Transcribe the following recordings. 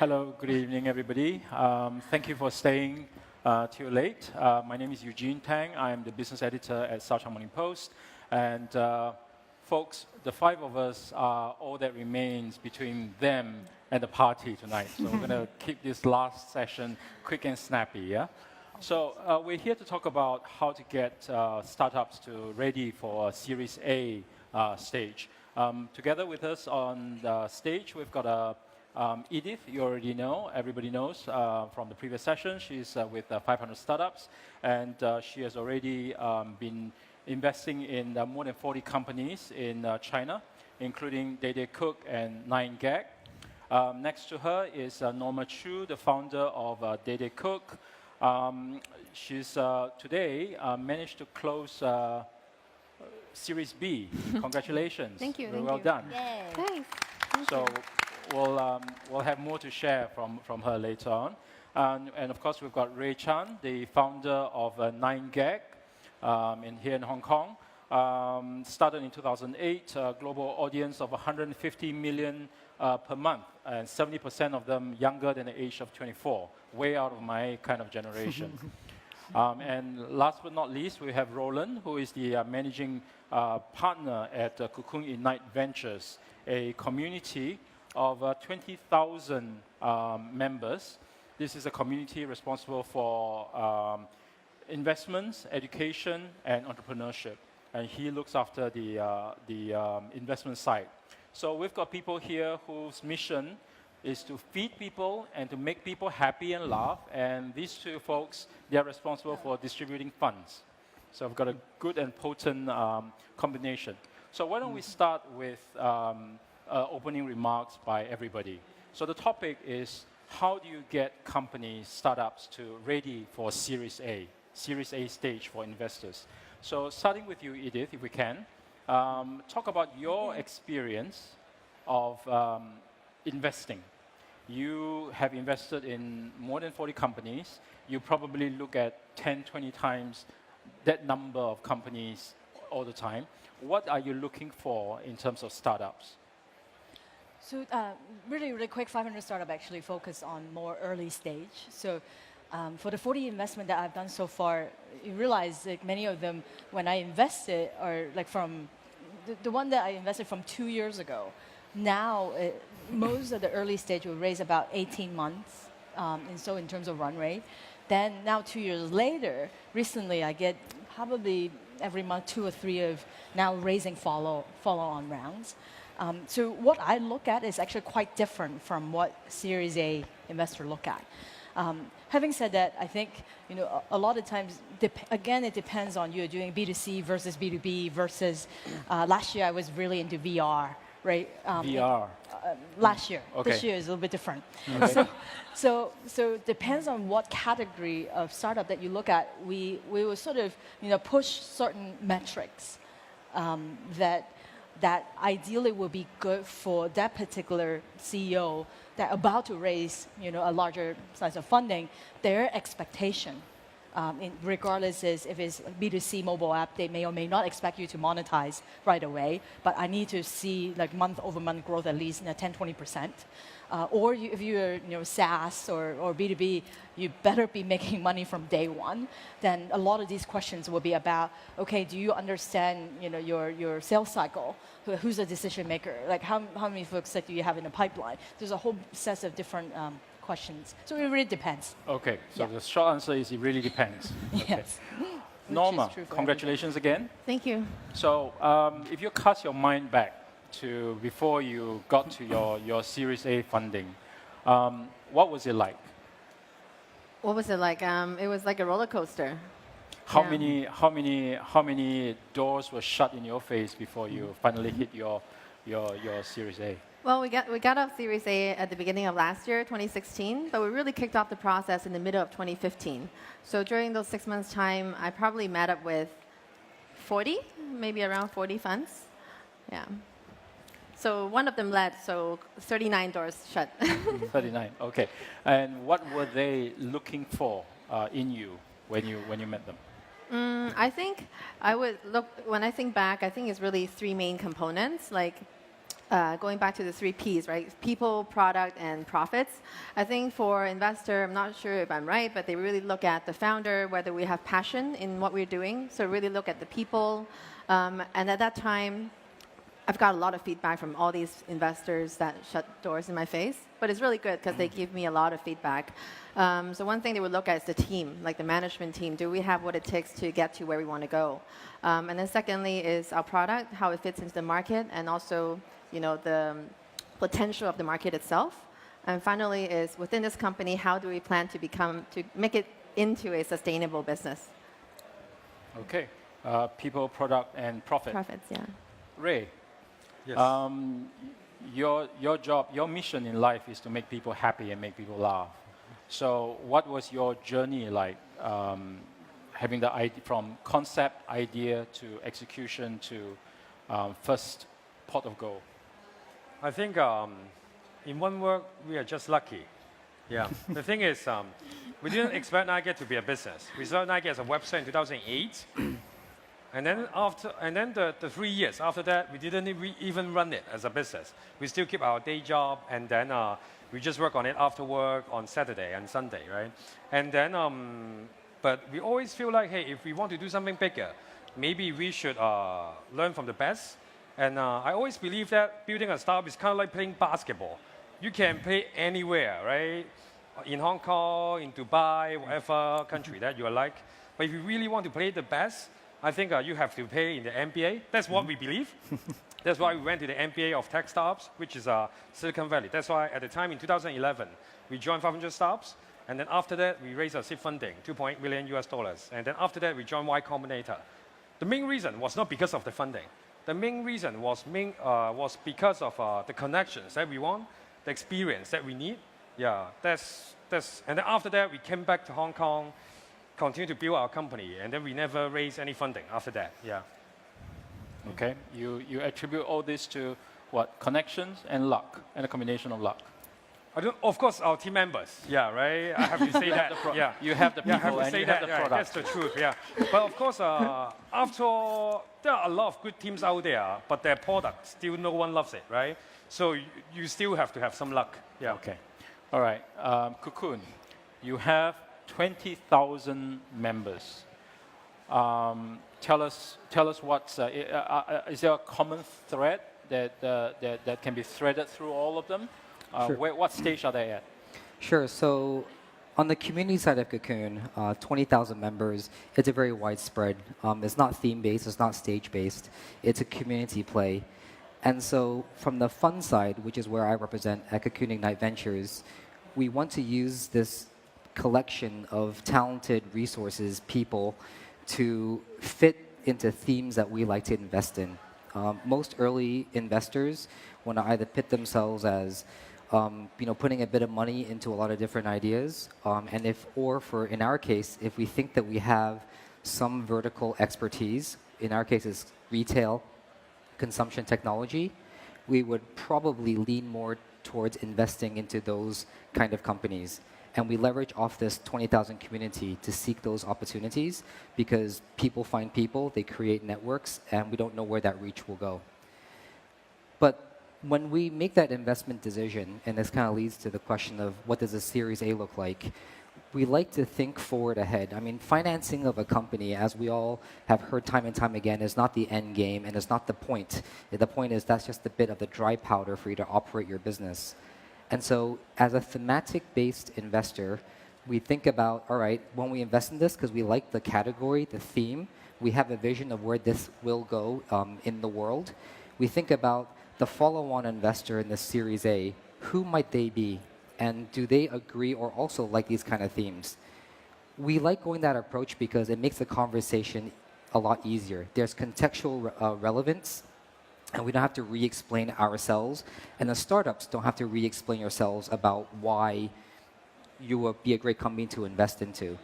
Hello, good evening, everybody. Thank you for staying till late. My name is Eugene Tang. I am the business editor at South China Morning Post. And folks, the five of us are all that remains between them and the party tonight. So we're going to keep this last session quick and snappy, yeah? So we're here to talk about how to get startups to ready for a Series A stage. Together with us on the stage, we've got Edith, you already know, everybody knows from the previous session. She's with 500 startups, and she has already been investing in more than 40 companies in China, including Day Cook and 9gag. Next to her is Norma Chu, the founder of Day Cook. She's today managed to close Series B. Congratulations. Thank you. Very well done. Yay. Thanks. So we'll have more to share from her later on. And of course, we've got Ray Chan, the founder of 9gag here in Hong Kong. Started in 2008, a global audience of 150 million per month, and 70% of them younger than the age of 24, way out of my kind of generation. And last but not least, we have Roland, who is the managing partner at Cocoon Ignite Ventures, a community of 20,000 members. This is a community responsible for investments, education, and entrepreneurship. And he looks after the investment side. So we've got people here whose mission is to feed people and to make people happy and laugh. And these two folks, they are responsible for distributing funds. So we've got a good and potent combination. So why don't we start with opening remarks by everybody. So the topic is, how do you get companies, startups, to ready for Series A stage for investors? So starting with you, Edith, if we can, talk about your experience of investing. You have invested in more than 40 companies. You probably look at 10, 20 times that number of companies all the time. What are you looking for in terms of startups? So really quick, 500 startup actually focus on more early stage. So for the 40 investment that I've done so far, you realize that many of them, when I invested, are like from the one that I invested from 2 years ago. Now, most of the early stage will raise about 18 months, and so in terms of run rate. Then now 2 years later, recently I get probably every month 2 or 3 of now raising follow-on rounds. So what I look at is actually quite different from what Series A investor look at. Having said that, I think a lot of times, again, it depends on you're doing B2C versus B2B versus last year I was really into VR, right? VR. Last year. Okay. This year is a little bit different. Okay. So it depends on what category of startup that you look at. We will sort of push certain metrics that ideally will be good for that particular CEO that about to raise a larger size of funding. Their expectation, regardless if it's a B2C mobile app, they may or may not expect you to monetize right away, but I need to see like month-over-month growth at least 10-20%. Or if you're SaaS or B2B, you better be making money from day one. Then a lot of these questions will be about, okay, do you understand your sales cycle? Who's the decision maker? Like how many folks that do you have in the pipeline? There's a whole set of different questions. So it really depends. Okay, so the short answer is it really depends. Okay. Yes. Norma, congratulations again. Thank you. So if you cast your mind back to before you got to your Series A funding, what was it like? What was it like? It was like a roller coaster. How many doors were shut in your face before you finally hit your Series A? Well, we got off Series A at the beginning of last year, 2016, but we really kicked off the process in the middle of 2015. So during those 6 months' time, I probably met up with 40, maybe around 40 funds. Yeah. So one of them led, so 39 doors shut. 39, okay. And what were they looking for in you when you met them? I think I would look, when I think back, I think it's really 3 main components. Like going back to the 3 Ps, right? People, product, and profits. I think for investor, I'm not sure if I'm right, but they really look at the founder, whether we have passion in what we're doing. So really look at the people. And at that time, I've got a lot of feedback from all these investors that shut doors in my face. But it's really good because they give me a lot of feedback. So one thing they would look at is the team, like the management team. Do we have what it takes to get to where we want to go? And then secondly is our product, how it fits into the market, and also the potential of the market itself. And finally is within this company, how do we plan to make it into a sustainable business? Okay. People, product, and profit. Profits, yeah. Ray, Yes. your job, your mission in life is to make people happy and make people laugh. So what was your journey like, having the idea, from concept, idea, to execution, to first pot of gold? I think in one word, we are just lucky. Yeah. The thing is, we didn't expect Nike to be a business. We started Nike as a website in 2008. And then the 3 years after that, we didn't even run it as a business. We still keep our day job, and then we just work on it after work on Saturday and Sunday, right? And then, but we always feel like, hey, if we want to do something bigger, maybe we should learn from the best. And I always believe that building a startup is kind of like playing basketball. You can play anywhere, right? In Hong Kong, in Dubai, whatever country that you are like. But if you really want to play the best, I think you have to play in the NBA. That's what we believe. That's why we went to the NBA of tech startups, which is Silicon Valley. That's why at the time in 2011, we joined 500 startups. And then after that, we raised our seed funding, $2.8 million. And then after that, we joined Y Combinator. The main reason was not because of the funding. The main reason was because of the connections that we want, the experience that we need. Yeah, and then after that, we came back to Hong Kong, continued to build our company, and then we never raised any funding after that. Yeah. Okay. You attribute all this to what? Connections and luck, and a combination of luck. Of course, our team members. Yeah, right. I have to say that. Yeah. You have the people, I have to and say you that. have the Yeah, product. that's the truth. Yeah. But of course, after all, there are a lot of good teams out there, but their product still no one loves it, right? So you still have to have some luck. Yeah. Okay. All right. Cocoon, you have 20,000 members. Tell us what's is there a common thread that can be threaded through all of them? Sure. What stage are they at? Sure. So on the community side of Cocoon, 20,000 members, it's a very widespread. It's not theme-based, it's not stage-based. It's a community play. And so from the fund side, which is where I represent at Cocoon Ignite Ventures, we want to use this collection of talented resources, people, to fit into themes that we like to invest in. Most early investors want to either pit themselves as putting a bit of money into a lot of different ideas, in our case, if we think that we have some vertical expertise, in our case it's retail, consumption technology, we would probably lean more towards investing into those kind of companies. And we leverage off this 20,000 community to seek those opportunities because people find people, they create networks, and we don't know where that reach will go. But when we make that investment decision, and this kind of leads to the question of what does a Series A look like, we like to think forward ahead. I mean, financing of a company, as we all have heard time and time again, is not the end game and is not the point. The point is that's just a bit of the dry powder for you to operate your business. And so as a thematic-based investor, we think about, all right, when we invest in this, because we like the category, the theme, we have a vision of where this will go in the world. We think about the follow-on investor in this Series A. Who might they be? And do they agree or also like these kind of themes? We like going that approach because it makes the conversation a lot easier. There's contextual relevance, and we don't have to re-explain ourselves. And the startups don't have to re-explain yourselves about why you will be a great company to invest into.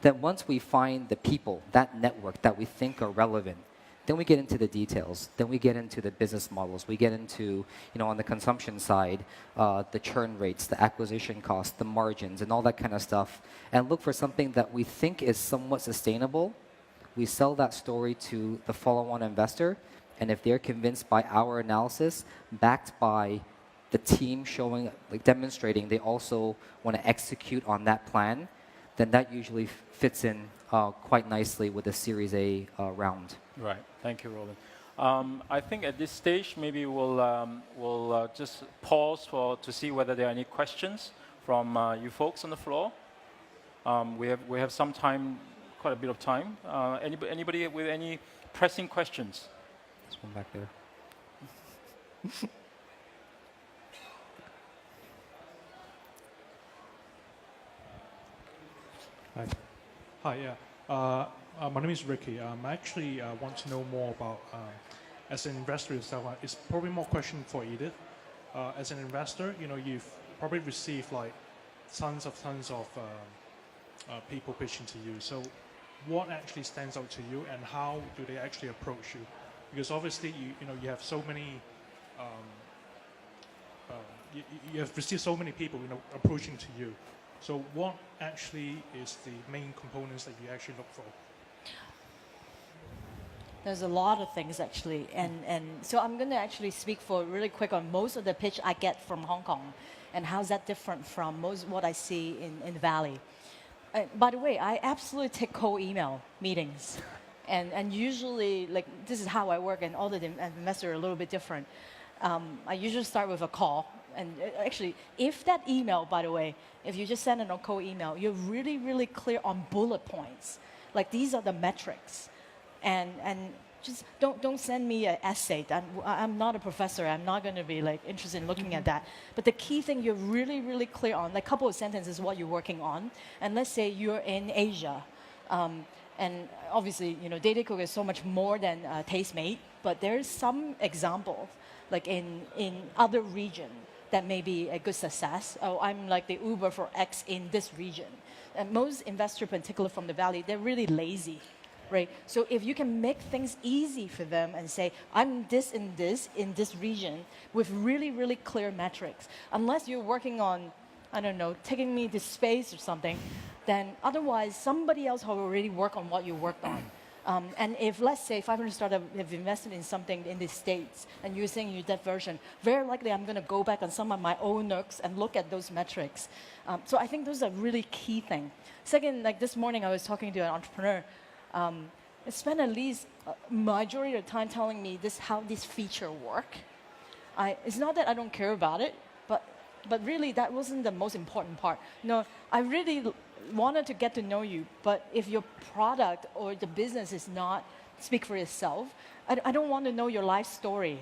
Then once we find the people, that network that we think are relevant, then we get into the details. Then we get into the business models. We get into, on the consumption side, the churn rates, the acquisition costs, the margins, and all that kind of stuff, and look for something that we think is somewhat sustainable. We sell that story to the follow-on investor, and if they're convinced by our analysis, backed by the team showing, like demonstrating they also want to execute on that plan, then that usually fits in quite nicely with the Series A round. Right. Thank you, Roland. I think at this stage, maybe we'll just pause to see whether there are any questions from you folks on the floor. We have some time, quite a bit of time. Anybody with any pressing questions? This one back there. Hi. Hi, yeah. My name is Ricky. I actually want to know more about, as an investor yourself, it's probably more question for Edith. As an investor, you've probably received like tons of people pitching to you. So what actually stands out to you and how do they actually approach you? Because obviously, you have so many, you have received so many people, approaching to you. So what actually is the main components that you actually look for? There's a lot of things actually, and so I'm going to actually speak for really quick on most of the pitch I get from Hong Kong, and how's that different from most what I see in the Valley. By the way, I absolutely take cold email meetings, and usually like this is how I work, and all the investors are a little bit different. I usually start with a call. And actually, if that email, by the way, if you just send it on cold email, you're really, really clear on bullet points. Like these are the metrics. And just don't send me an essay. I'm not a professor. I'm not going to be like interested in looking at that. But the key thing you're really, really clear on, like a couple of sentences, what you're working on. And let's say you're in Asia. And obviously, Data Cook is so much more than Tastemade. But there's some examples, like in other regions, that may be a good success. Oh, I'm like the Uber for X in this region. And most investors, particularly from the Valley, they're really lazy, right? So if you can make things easy for them and say, I'm this in this region with really, really clear metrics, unless you're working on, I don't know, taking me to space or something, then otherwise somebody else will already work on what you worked on. And if, let's say, 500 startups have invested in something in the States, and you're saying you that version, very likely I'm going to go back on some of my own nooks and look at those metrics. So I think those are really key thing. Second, like this morning I was talking to an entrepreneur. I spent at least majority of the time telling me how this feature work. It's not that I don't care about it, but really that wasn't the most important part. No, I really wanted to get to know you, but if your product or the business is not speak for itself, I don't want to know your life story.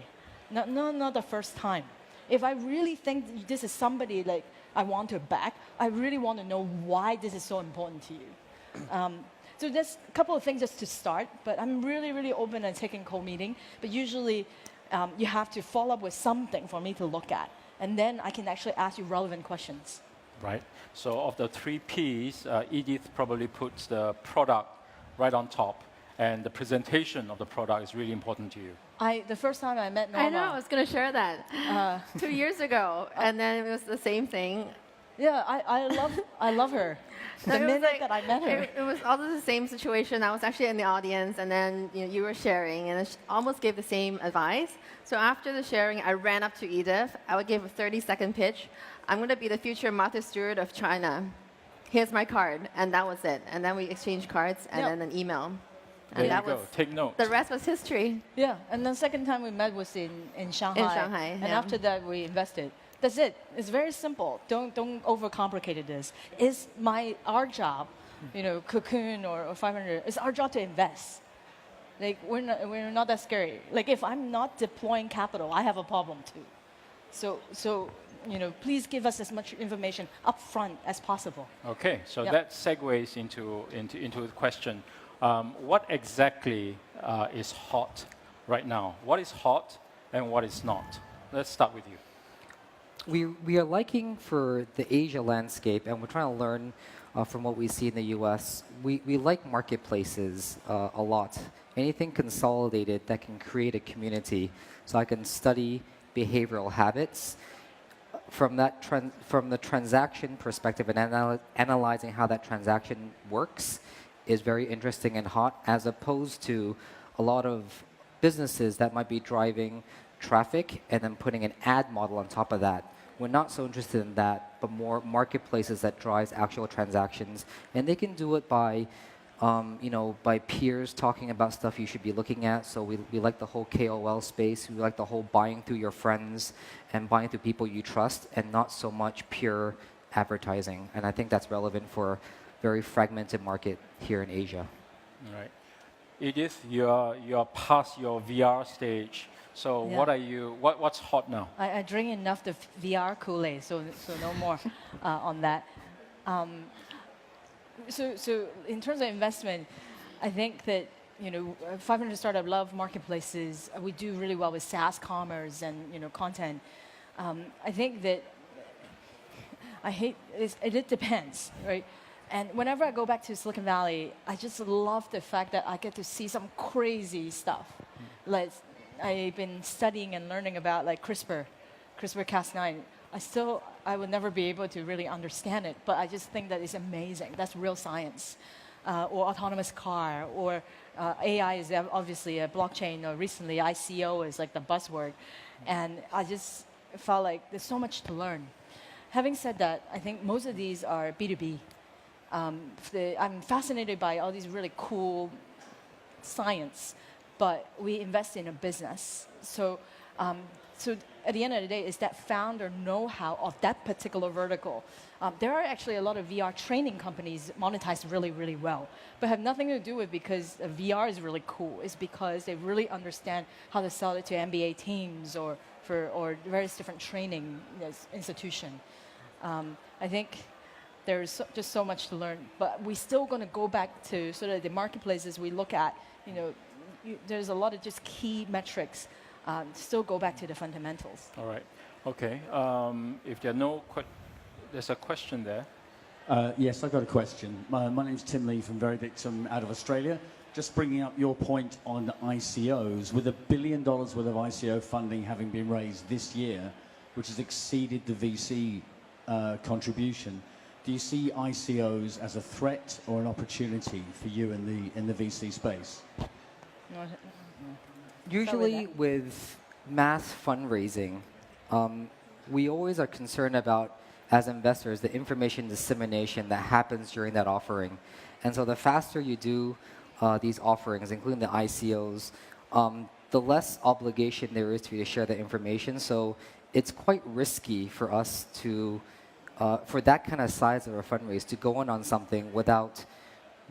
Not the first time. If I really think this is somebody like I want to back, I really want to know why this is so important to you. So there's a couple of things just to start, but I'm really, really open and taking cold meeting. But usually you have to follow up with something for me to look at. And then I can actually ask you relevant questions. Right. So of the 3 Ps, Edith probably puts the product right on top, and the presentation of the product is really important to you. The first time I met Norma, I know, I was going to share that 2 years ago, and then it was the same thing. Yeah, I love her. The minute that I met her. It was also the same situation. I was actually in the audience, and then you were sharing, and it almost gave the same advice. So after the sharing, I ran up to Edith. I would give a 30-second pitch. I'm going to be the future Martha Stewart of China. Here's my card, and that was it. And then we exchanged cards and then an email. And There that you go. was Take note. the rest was history. Yeah, and then second time we met was in Shanghai. In Shanghai, And yeah. after that, we invested. That's it. It's very simple. Don't overcomplicate this. It's our job, Cocoon or 500. It's our job to invest. Like we're not that scary. Like if I'm not deploying capital, I have a problem too. So please give us as much information upfront as possible. Okay, so Yep. that segues into the question. What exactly is hot right now? What is hot and what is not? Let's start with you. We are liking for the Asia landscape, and we're trying to learn from what we see in the US. We like marketplaces a lot. Anything consolidated that can create a community, so I can study behavioral habits from the transaction perspective and analyzing how that transaction works is very interesting and hot, as opposed to a lot of businesses that might be driving traffic and then putting an ad model on top of that. We're not so interested in that, but more marketplaces that drives actual transactions, and they can do it by, by peers talking about stuff you should be looking at. So we like the whole KOL space. We like the whole buying through your friends and buying through people you trust, and not so much pure advertising. And I think that's relevant for a very fragmented market here in Asia. All right. Edith, you're past your VR stage. So Yeah. what are you? What's hot now? I drink enough the VR Kool-Aid, so no more on that. So in terms of investment, I think that 500 Startup love marketplaces. We do really well with SaaS commerce and content. I think that it depends, right? And whenever I go back to Silicon Valley, I just love the fact that I get to see some crazy stuff. Like I've been studying and learning about like CRISPR-Cas9. I would never be able to really understand it, but I just think that it's amazing. That's real science. Or autonomous car, or AI is obviously a blockchain, or recently ICO is like the buzzword. And I just felt like there's so much to learn. Having said that, I think most of these are B2B. I'm fascinated by all these really cool science, but we invest in a business. So at the end of the day, it's that founder know-how of that particular vertical. There are actually a lot of VR training companies monetized really, really well, but have nothing to do with because VR is really cool. It's because they really understand how to sell it to MBA teams or various different training institution. I think there's just so much to learn, but we're still going to go back to sort of the marketplaces we look at. There's a lot of just key metrics. Still go back to the fundamentals. All right. Okay. If there are there's a question there. Yes, I've got a question. My name's Tim Lee from Veredictum out of Australia. Just bringing up your point on ICOs. With $1 billion worth of ICO funding having been raised this year, which has exceeded the VC contribution, do you see ICOs as a threat or an opportunity for you in the VC space? Usually with mass fundraising, we always are concerned about, as investors, the information dissemination that happens during that offering. And so the faster you do these offerings, including the ICOs, the less obligation there is to you to share the information. So it's quite risky for us to, for that kind of size of a fundraise, to go in on something without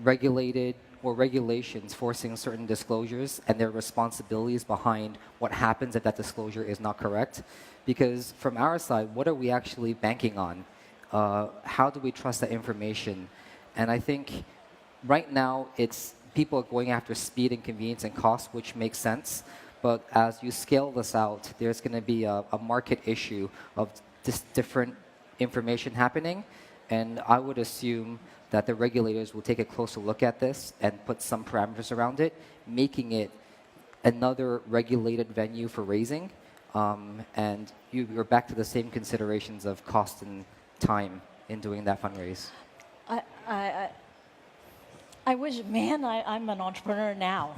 regulated or regulations forcing certain disclosures and their responsibilities behind what happens if that disclosure is not correct. Because from our side, what are we actually banking on? How do we trust that information? And I think right now it's people are going after speed and convenience and cost, which makes sense. But as you scale this out, there's going to be a market issue of this different information happening. And I would assume that the regulators will take a closer look at this and put some parameters around it, making it another regulated venue for raising. And you're back to the same considerations of cost and time in doing that fundraise. I wish, man, I'm an entrepreneur now.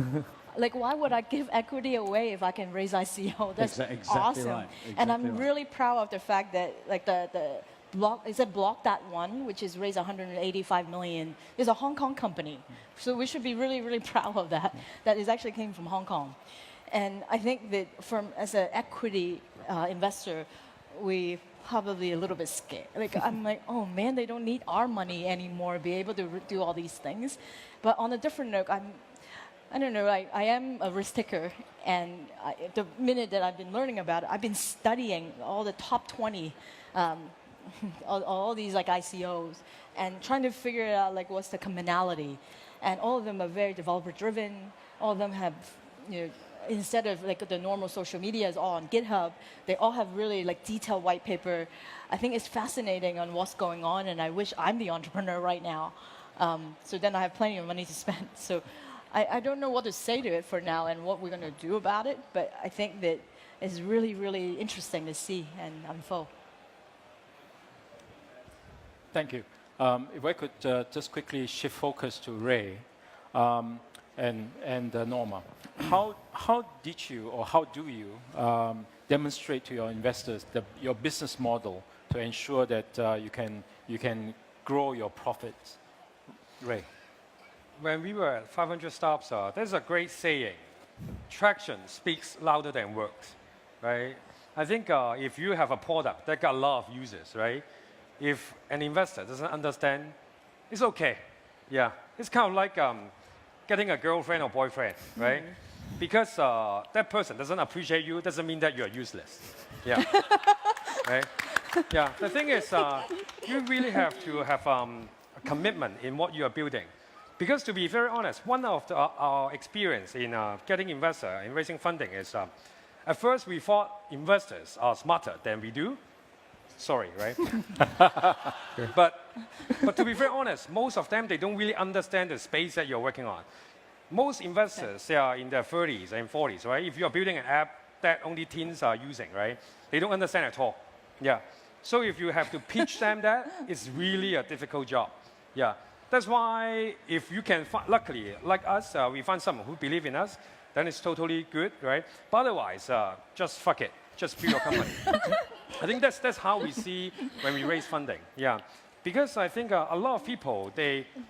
Like, why would I give equity away if I can raise ICO? That's exactly awesome. right. And I'm really proud of the fact that, like, the Block.one, which is raised 185 million, is a Hong Kong company. So we should be really, really proud of that. That is actually came from Hong Kong. And I think that as an equity investor, we probably a little bit scared. Like, I'm like, oh man, they don't need our money anymore, be able to do all these things. But on a different note, I don't know, I am a risk taker, and the minute that I've been learning about it, I've been studying all the top 20, all these like ICOs, and trying to figure out like what's the commonality. And all of them are very developer driven. All of them have, instead of like the normal social media is all on GitHub, they all have really like detailed white paper. I think it's fascinating on what's going on, and I wish I'm the entrepreneur right now. So then I have plenty of money to spend. So I don't know what to say to it for now and what we're going to do about it, but I think that it's really, really interesting to see and unfold. Thank you. If I could just quickly shift focus to Ray and Norma. how did you or how do you demonstrate to your investors your business model to ensure that you can grow your profits? Ray. When we were at 500 stops, there's a great saying, traction speaks louder than words, right? I think if you have a product that got a lot of users, right? If an investor doesn't understand, it's okay. Yeah, it's kind of like getting a girlfriend or boyfriend, right? Because that person doesn't appreciate you, doesn't mean that you're useless. Yeah, right? Yeah, the thing is, you really have to have a commitment in what you are building. Because to be very honest, one of our experience in getting investor and raising funding is, at first we thought investors are smarter than we do. Sorry, right? but to be very honest, most of them, they don't really understand the space that you're working on. Most investors, they are in their 30s and 40s, right? If you're building an app that only teens are using, right? They don't understand at all. Yeah. So if you have to pitch them that, it's really a difficult job. Yeah. That's why if you can, luckily, like us, we find someone who believe in us, then it's totally good, right? But otherwise, just fuck it. Just build your company. I think that's how we see when we raise funding. Yeah. Because I think a lot of people,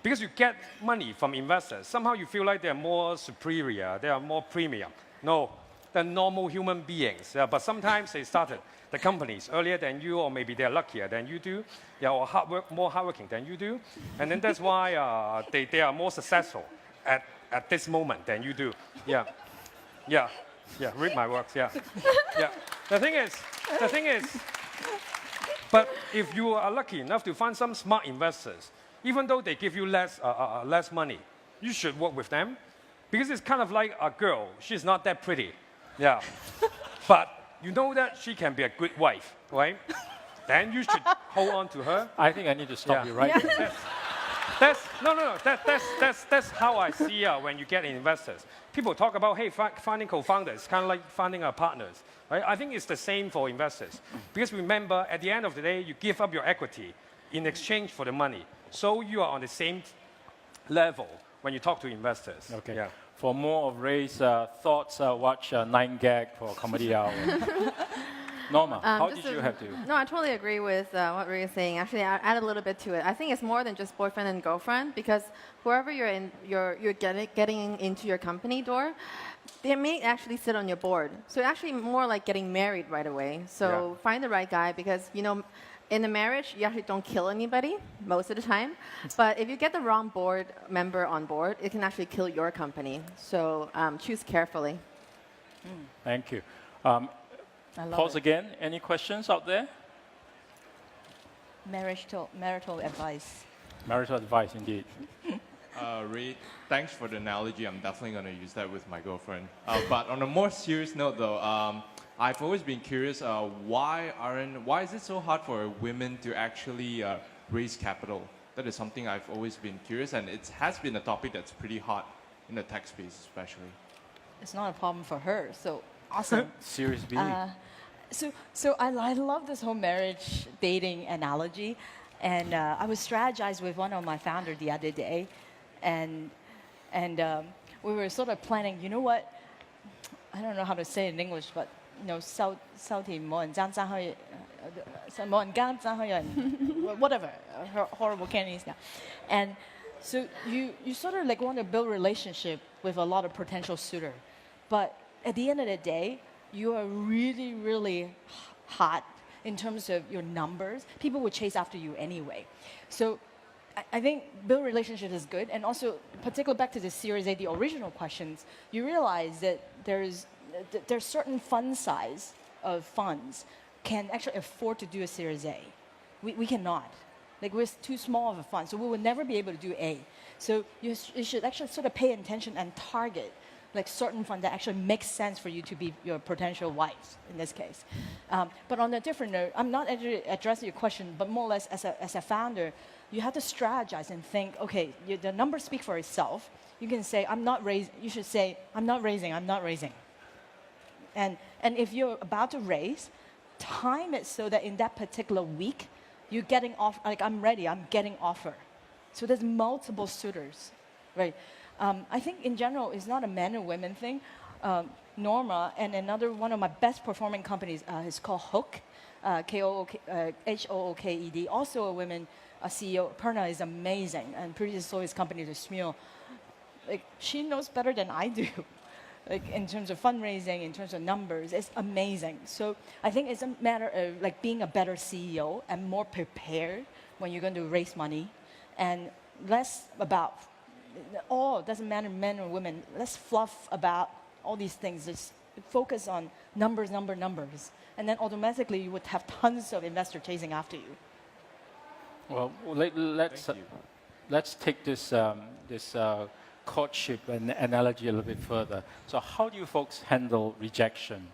because you get money from investors, somehow you feel like they're more superior, they are more premium. No, they're normal human beings. But sometimes they started the companies earlier than you, or maybe they're luckier than you do, yeah, or more hardworking than you do. And then that's why they are more successful at this moment than you do. Yeah. Yeah. Yeah, read my works, yeah. Yeah. The thing is, but if you are lucky enough to find some smart investors, even though they give you less money, you should work with them. Because it's kind of like a girl, she's not that pretty. Yeah. But you know that she can be a good wife, right? Then you should hold on to her. I think I need to stop you right there. That's how I see when you get investors. People talk about, hey, finding co-founders, kind of like finding partners. Right? I think it's the same for investors. Because remember, at the end of the day, you give up your equity in exchange for the money. So you are on the same level when you talk to investors. Okay. Yeah. For more of Ray's thoughts, watch 9gag for Comedy Hour. Norma, how did you have to? No, I totally agree with what Ray is saying. Actually, I add a little bit to it. I think it's more than just boyfriend and girlfriend, because whoever you're getting into your company door, they may actually sit on your board. So actually more like getting married right away. So find the right guy, because in a marriage, you actually don't kill anybody most of the time. But if you get the wrong board member on board, it can actually kill your company. So choose carefully. Thank you. I love Pause it. again. Any questions out there? Marital advice. Marital advice, indeed. Ray, thanks for the analogy. I'm definitely going to use that with my girlfriend. But on a more serious note, though, I've always been curious, why is it so hard for women to actually raise capital? That is something I've always been curious, and it has been a topic that's pretty hot in the tech space, especially. It's not a problem for her, so awesome. Serious B. So I love this whole marriage dating analogy, and I was strategized with one of my founders the other day, and we were sort of planning. You know what? I don't know how to say it in English, but whatever, horrible Cantonese now. And so you sort of like want to build relationship with a lot of potential suitor, but at the end of the day, you are really, really hot in terms of your numbers. People will chase after you anyway. So I think build relationship is good. And also, particularly back to the Series A, the original questions, you realize that there's certain fund size of funds can actually afford to do a Series A. We cannot. Like, we're too small of a fund, so we will never be able to do A. So you should actually sort of pay attention and target like certain fund that actually makes sense for you to be your potential wife in this case. But on a different note, I'm not actually addressing your question, but more or less as a founder, you have to strategize and think, okay, the numbers speak for itself. You can say, I'm not raising. You should say, I'm not raising. And if you're about to raise, time it so that in that particular week, you're getting off, like I'm ready, I'm getting offer. So there's multiple suitors, right? I think in general, it's not a man or women thing. Norma, and another one of my best performing companies is called Hook, Hooked, also a woman CEO. Perna is amazing, and previous Soy's company is Smil. Like, she knows better than I do. Like, in terms of fundraising, in terms of numbers, it's amazing. So I think it's a matter of like being a better CEO and more prepared when you're going to raise money, and less about it doesn't matter men or women. Less fluff about all these things. Just focus on numbers, numbers, and then automatically you would have tons of investors chasing after you. Well, let's take this courtship analogy a little bit further. So how do you folks handle rejection?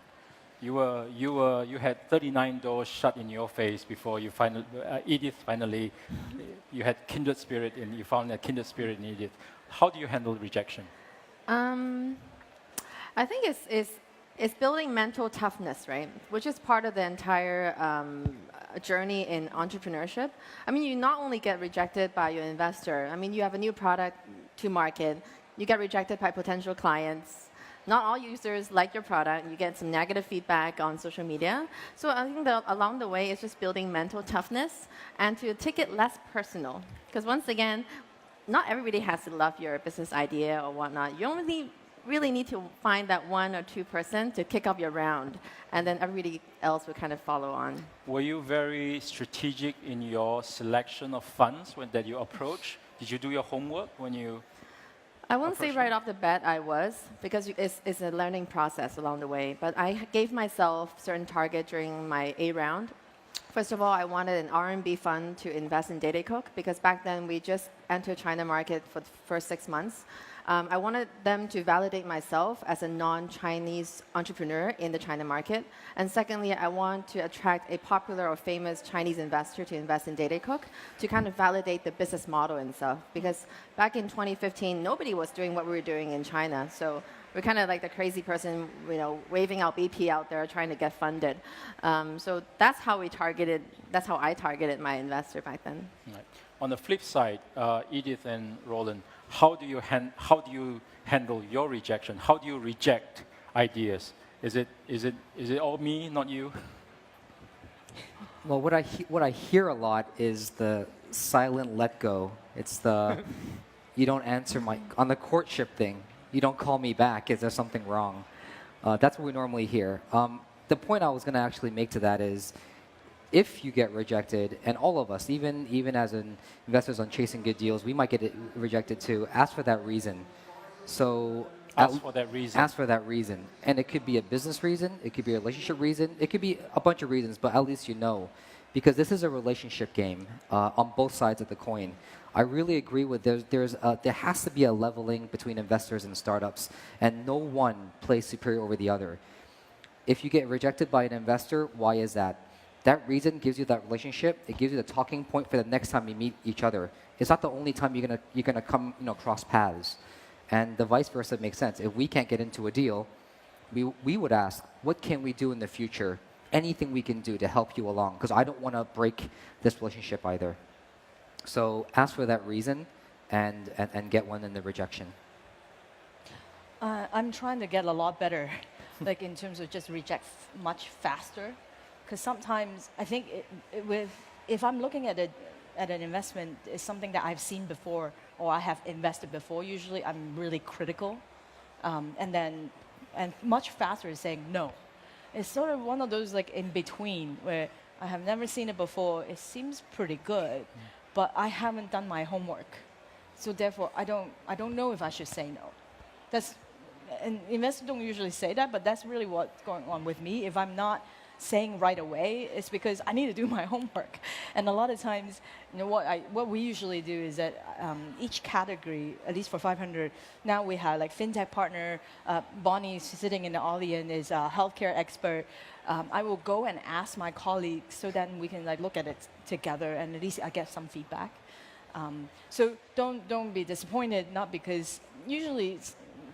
You had 39 doors shut in your face before you Edith finally, you had kindred spirit and you found a kindred spirit in Edith. How do you handle rejection? I think it's building mental toughness, right? Which is part of the entire journey in entrepreneurship. I mean, you not only get rejected by your investor. I mean, you have a new product to market. You get rejected by potential clients. Not all users like your product. You get some negative feedback on social media. So I think that along the way, it's just building mental toughness and to take it less personal. Because once again, not everybody has to love your business idea or whatnot. You only really need to find that 1 or 2 person to kick up your round, and then everybody else will kind of follow on. Were you very strategic in your selection of funds that you approach? Did you do your homework when you? I won't say right off the bat I was, because it's a learning process along the way. But I gave myself certain target during my A round. First of all, I wanted an RMB fund to invest in DataCook, because back then we just entered China market for the first 6 months. I wanted them to validate myself as a non-Chinese entrepreneur in the China market. And secondly, I want to attract a popular or famous Chinese investor to invest in DataCook to kind of validate the business model and stuff. Because back in 2015, nobody was doing what we were doing in China. So we're kind of like the crazy person, waving out BP out there trying to get funded. So that's how I targeted my investor back then. Right. On the flip side, Edith and Roland, how do you handle your rejection? How do you reject ideas? Is it all me, not you? Well, what I hear a lot is the silent let go. It's the you don't answer on the courtship thing. You don't call me back. Is there something wrong? That's what we normally hear. The point I was going to actually make to that is, if you get rejected, and all of us, even as investors on chasing good deals, we might get rejected too. Ask for that reason. So ask for that reason. Ask for that reason, and it could be a business reason, it could be a relationship reason, it could be a bunch of reasons, but at least you know, because this is a relationship game on both sides of the coin. I really agree with there has to be a leveling between investors and startups, and no one plays superior over the other. If you get rejected by an investor, why is that? That reason gives you that relationship. It gives you the talking point for the next time you meet each other. It's not the only time you're gonna come cross paths, and the vice versa makes sense. If we can't get into a deal, we would ask, what can we do in the future? Anything we can do to help you along, because I don't want to break this relationship either. So ask for that reason, and get one in the rejection. I'm trying to get a lot better, like in terms of just reject much faster. Because sometimes I think if I'm looking at an investment, it's something that I've seen before or I have invested before. Usually I'm really critical, and much faster is saying no. It's sort of one of those like in between where I have never seen it before. It seems pretty good, but I haven't done my homework, so therefore I don't know if I should say no. And investors don't usually say that, but that's really what's going on with me. If I'm not saying right away, it's because I need to do my homework. And a lot of times, what we usually do is that each category, at least for 500, now we have like fintech partner, Bonnie sitting in the audience is a healthcare expert. I will go and ask my colleagues so then we can like look at it together and at least I get some feedback. So don't be disappointed, not because usually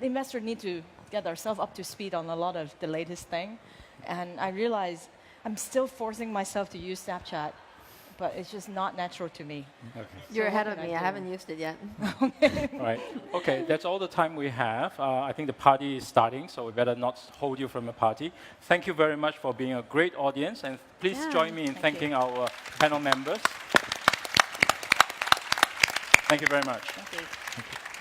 investors need to get ourselves up to speed on a lot of the latest thing. And I realize I'm still forcing myself to use Snapchat, but it's just not natural to me. You're So ahead what of can me. I I do? haven't used it yet. Right. Okay, that's all the time we have. I think the party is starting, so we better not hold you from the party. Thank you very much for being a great audience, and please Yeah, join me in thank you. thanking our panel members. Thank you very much. Thank you.